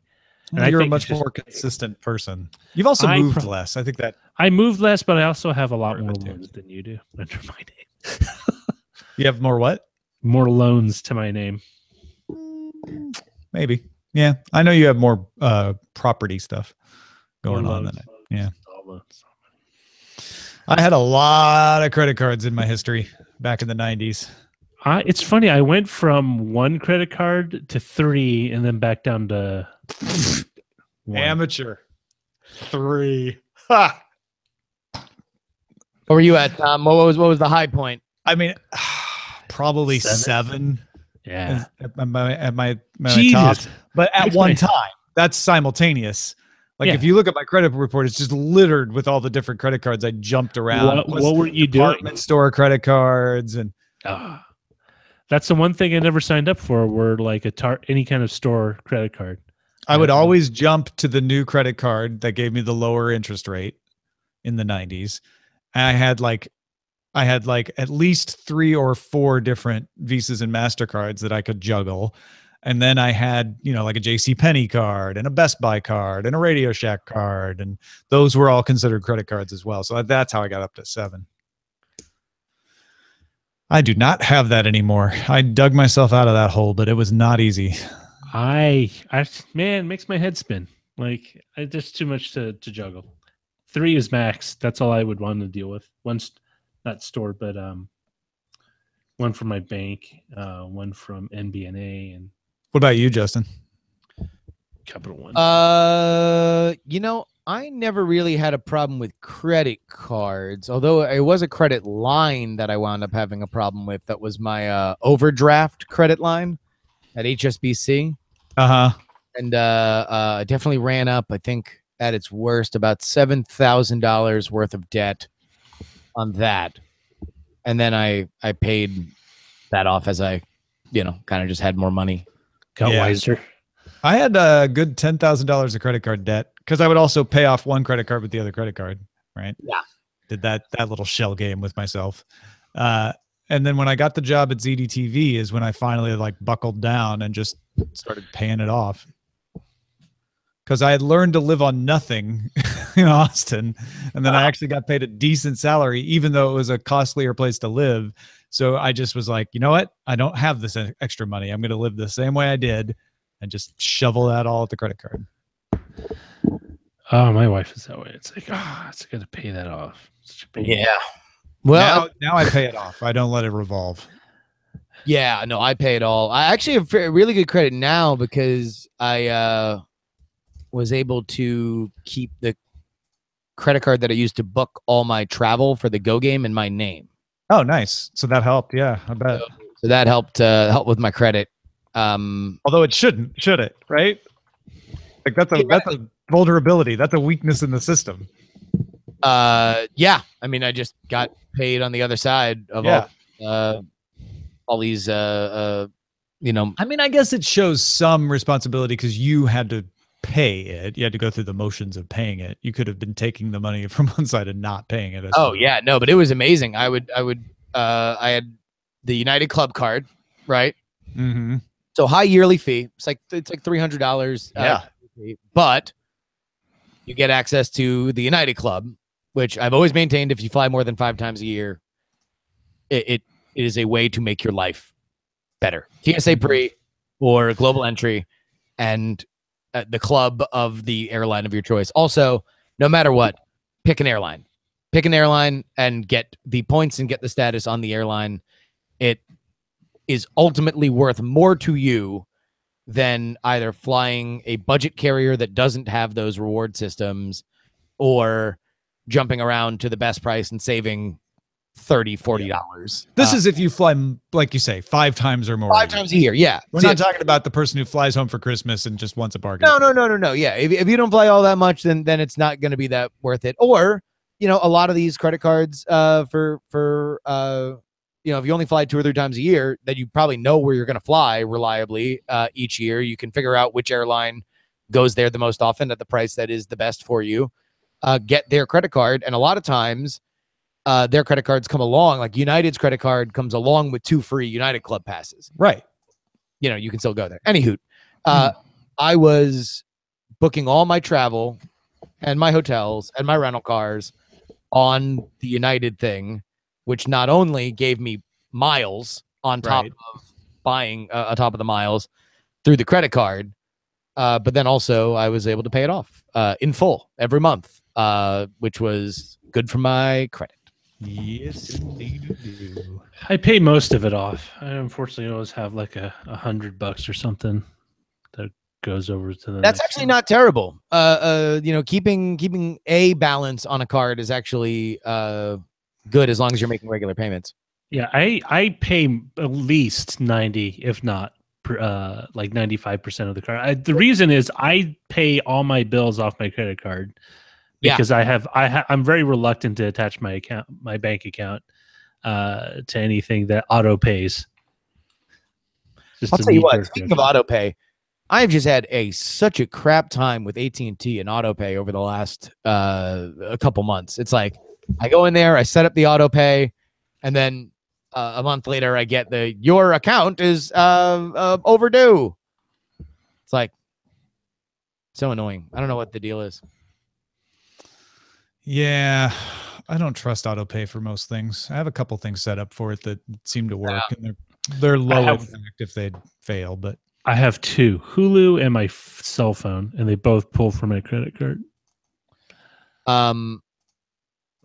And you're a much more consistent person. You've also moved less. I think that I moved less, but I also have a lot more loans than you do under my name. You have more what? More loans to my name. Maybe. Yeah. I know you have more property stuff going on than I. Yeah. I had a lot of credit cards in my history back in the 90s. It's funny. I went from one credit card to three and then back down to one. Amateur. Three. Ha! Where were you at, Tom? What was the high point? I mean, probably seven. Yeah. At my top. But at one time, that's simultaneous. Like if you look at my credit report, it's just littered with all the different credit cards I jumped around. What were you doing? Department store credit cards and. That's the one thing I never signed up for. Were like any kind of store credit card. I would always jump to the new credit card that gave me the lower interest rate in the 90s. And I had like at least 3 or 4 different Visas and MasterCards that I could juggle. And then I had, like a JCPenney card and a Best Buy card and a Radio Shack card. And those were all considered credit cards as well. So that's how I got up to 7. I do not have that anymore. I dug myself out of that hole, but it was not easy. Man, makes my head spin. Like, there's too much to juggle. 3 is max. That's all I would want to deal with. One's not store, but one from my bank, one from NBNA, and what about you, Justin? Capital One. I never really had a problem with credit cards, although it was a credit line that I wound up having a problem with. That was my overdraft credit line at HSBC. And definitely ran up, I think, at its worst, about $7,000 worth of debt on that. And then I paid that off as I, kind of just had more money. Got wiser. I had a good $10,000 of credit card debt because I would also pay off one credit card with the other credit card, right? Yeah. Did that little shell game with myself. And then when I got the job at ZDTV is when I finally buckled down and just started paying it off. Because I had learned to live on nothing in Austin. And then I actually got paid a decent salary, even though it was a costlier place to live. So I just was like, you know what? I don't have this extra money. I'm going to live the same way I did and just shovel that all at the credit card. Oh, my wife is that way. It's like, it's going to pay that off. Yeah. Well, now I pay it off. I don't let it revolve. Yeah, no, I pay it all. I actually have really good credit now because I was able to keep the credit card that I used to book all my travel for the Go game in my name. Oh, nice. So that helped. Yeah, I bet. So that helped help with my credit. Although it shouldn't, should it? Right? Like that's Yeah. a vulnerability. That's a weakness in the system. Yeah. I mean, I just got paid on the other side of all these you know. I mean, I guess it shows some responsibility because you had to pay it. You had to go through the motions of paying it. You could have been taking the money from one side and not paying it. Oh yeah, no, but it was amazing. I had the United Club card, right? Mm-hmm. So high yearly fee. It's like $300. Yeah. But you get access to the United Club, which I've always maintained. If you fly more than 5 times a year, it is a way to make your life better. TSA pre or global entry, and the club of the airline of your choice. Also, no matter what, pick an airline. Pick an airline and get the points and get the status on the airline. It is ultimately worth more to you than either flying a budget carrier that doesn't have those reward systems or jumping around to the best price and saving $30-$40. This is if you fly, like you say, 5 times or more. 5 times a year. Yeah. We're not talking about the person who flies home for Christmas and just wants a bargain. No. Yeah. If you don't fly all that much, then it's not going to be that worth it. Or, a lot of these credit cards for if you only fly 2 or 3 times a year, then you probably know where you're going to fly reliably each year. You can figure out which airline goes there the most often at the price that is the best for you. Get their credit card. And a lot of times their credit cards come along, like United's credit card comes along with 2 free United Club passes. Right. You can still go there. Anywho, I was booking all my travel and my hotels and my rental cars on the United thing, which not only gave me miles on top of buying on top of the miles through the credit card, but then also I was able to pay it off in full every month, which was good for my credit. Yes, indeed you do. I pay most of it off. I unfortunately always have like $100 or something that goes over to the That's next actually one. not terrible. Keeping a balance on a card is actually good as long as you're making regular payments. Yeah, I pay at least 90, if not like 95% of the card. The reason is I pay all my bills off my credit card because I'm very reluctant to attach my bank account to anything that auto pays. I'll tell you what, speaking of auto pay, I've just had such a crap time with AT&T and auto pay over the last a couple months. It's like I go in there, I set up the auto pay, and then a month later I get your account is overdue. It's like so annoying. I don't know what the deal is. Yeah, I don't trust autopay for most things. I have a couple things set up for it that seem to work, and they're low impact if they fail. But I have 2, Hulu and my cell phone, and they both pull from my credit card.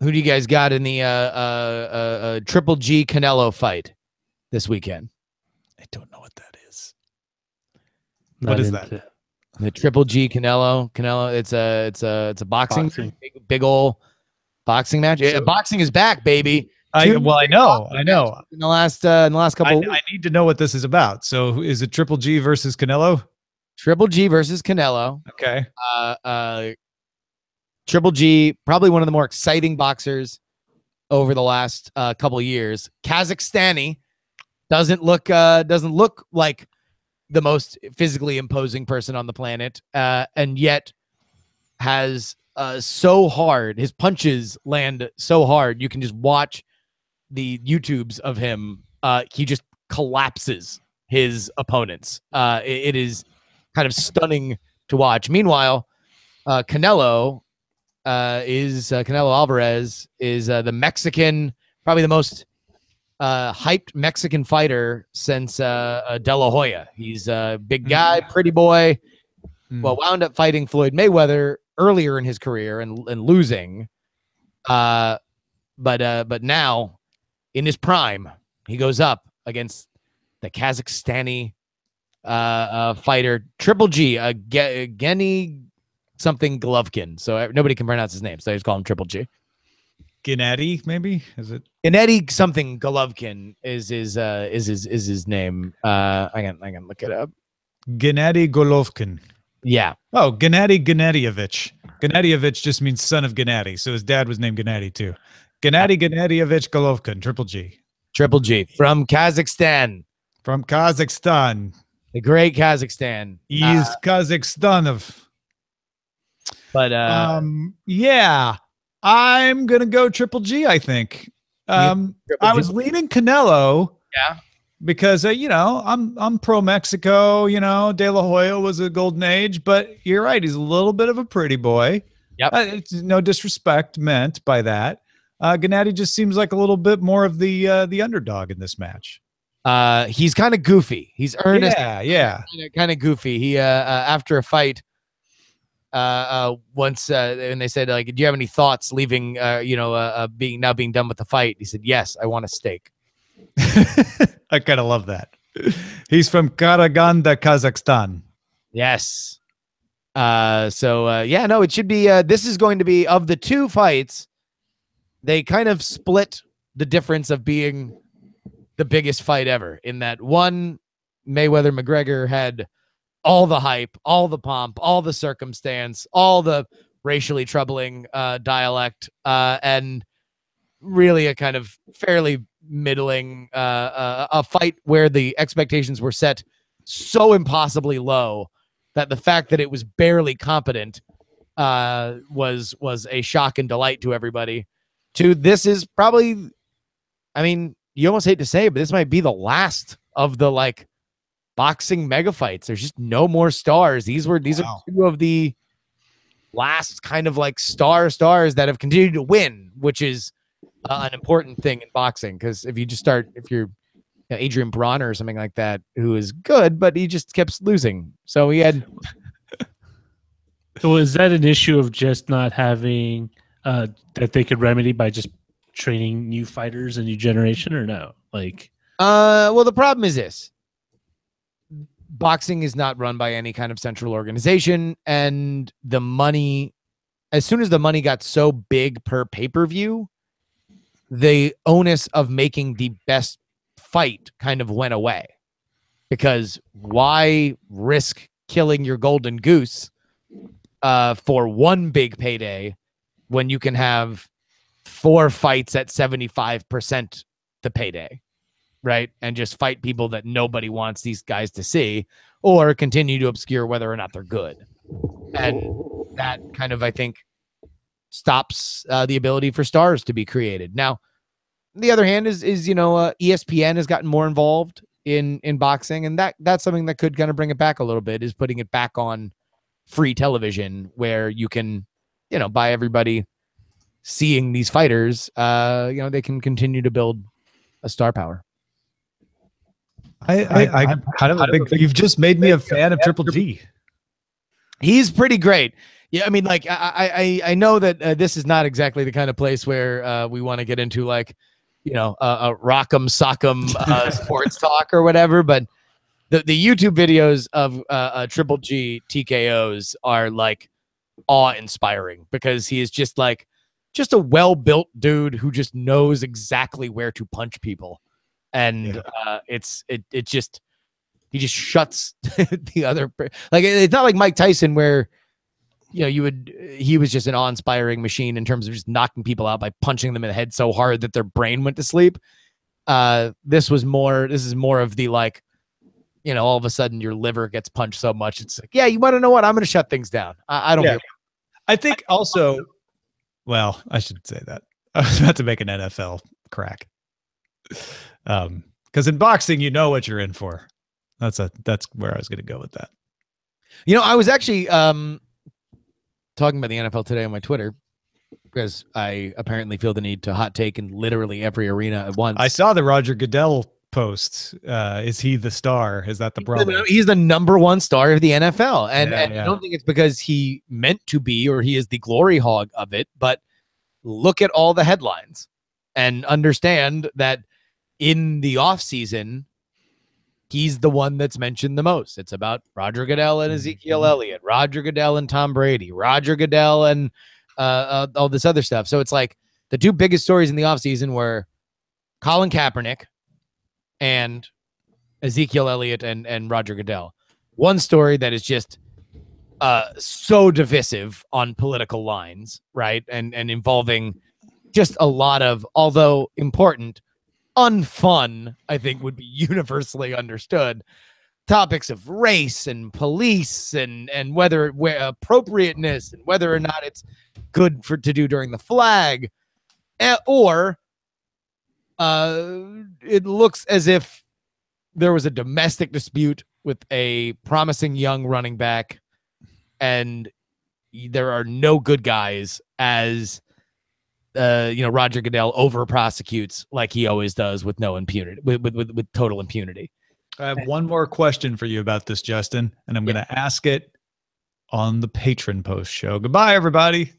Who do you guys got in the Triple G Canelo fight this weekend? I don't know what that is. Not What is into- that? The Triple G Canelo, it's a boxing. Big old boxing match. Boxing is back, baby. I know. In the last couple. I need to know what this is about. So, is it Triple G versus Canelo? Triple G versus Canelo. Okay. Triple G, probably one of the more exciting boxers over the last couple of years. Kazakhstani doesn't look like the most physically imposing person on the planet, and yet has so hard. His punches land so hard. You can just watch the YouTubes of him. He just collapses his opponents. It is kind of stunning to watch. Meanwhile, Canelo Alvarez is the Mexican, probably the most hyped Mexican fighter since De La Hoya. He's a big guy, pretty boy. Well, wound up fighting Floyd Mayweather earlier in his career and losing. But now in his prime, he goes up against the Kazakhstani fighter Triple G, Gennady something Golovkin. So nobody can pronounce his name, so I just call him Triple G. Gennady, maybe is it? Gennady something Golovkin is his name. I can look it up. Gennady Golovkin. Yeah. Oh, Gennady Gennadyevich. Gennadyevich just means son of Gennady, so his dad was named Gennady too. Gennady Gennadyevich Golovkin, Triple G. Triple G from Kazakhstan. From Kazakhstan. The great Kazakhstan. He's Kazakhstanov. But yeah, I'm gonna go Triple G. I think. I was leaning Canelo. Yeah. Because I'm pro Mexico. De La Hoya was a golden age, but you're right. He's a little bit of a pretty boy. Yep. It's no disrespect meant by that. Gennady just seems like a little bit more of the underdog in this match. He's kind of goofy. He's earnest. Yeah. Kind of goofy. He after a fight, once and they said, like, do you have any thoughts leaving? Being done with the fight. He said, yes, I want a steak. I kind of love that. He's from Karaganda, Kazakhstan. Yes. It should be. This is going to be, of the two fights, they kind of split the difference of being the biggest fight ever. In that one, Mayweather McGregor had all the hype, all the pomp, all the circumstance, all the racially troubling dialect, and really a kind of fairly middling a fight where the expectations were set so impossibly low that the fact that it was barely competent was a shock and delight to everybody. This is probably, I mean, you almost hate to say it, but this might be the last of the boxing mega fights. There's just no more stars. These are two of the last kind of stars that have continued to win, which is an important thing in boxing, because if you're Adrian Bronner or something like that, who is good, but he just kept losing. So he had. So is that an issue of just not having that they could remedy by just training new fighters, a new generation, or no? Well, the problem is this: boxing is not run by any kind of central organization, and the money, as soon as the money got so big per pay-per-view, the onus of making the best fight kind of went away, because why risk killing your golden goose for one big payday when you can have 4 fights at 75% the payday, right? And just fight people that nobody wants these guys to see, or continue to obscure whether or not they're good. And that kind of, I think, stops the ability for stars to be created. Now, on the other hand is ESPN has gotten more involved in boxing, and that's something that could kind of bring it back a little bit, is putting it back on free television, where you can, by everybody seeing these fighters, they can continue to build a star power. I'm kind of a big. You've just made me a fan of Triple G. He's pretty great. Yeah, I mean, I know that this is not exactly the kind of place where we want to get into a rock'em sock'em sports talk or whatever, but the YouTube videos of Triple G TKOs are awe-inspiring, because he is just a well-built dude who just knows exactly where to punch people, and he just shuts the other. It's not like Mike Tyson, where he was just an awe-inspiring machine in terms of just knocking people out by punching them in the head so hard that their brain went to sleep. This is more of the all of a sudden your liver gets punched so much. It's like, yeah, you want to know what? I'm going to shut things down. I don't care. I think also, well, I should say that. I was about to make an NFL crack. Because in boxing, you know what you're in for. That's where I was going to go with that. I was actually talking about the NFL today on my Twitter, because I apparently feel the need to hot take in literally every arena at once. I saw the Roger Goodell post. Is he the star? Is that the problem? He's the #1 star of the NFL. And I don't think it's because he meant to be, or he is the glory hog of it, but look at all the headlines and understand that in the off season, he's the one that's mentioned the most. It's about Roger Goodell and Ezekiel Elliott, Roger Goodell and Tom Brady, Roger Goodell and all this other stuff. So it's like the two biggest stories in the offseason were Colin Kaepernick and Ezekiel Elliott and Roger Goodell. One story that is just so divisive on political lines, right? And involving just a lot of, although important, unfun, I think would be universally understood, topics of race and police and whether appropriateness and whether or not it's good to do during the flag, or it looks as if there was a domestic dispute with a promising young running back and there are no good guys as Roger Goodell over prosecutes like he always does with no impunity, with total impunity. I have one more question for you about this, Justin, and I'm going to ask it on the patron post show. Goodbye, everybody.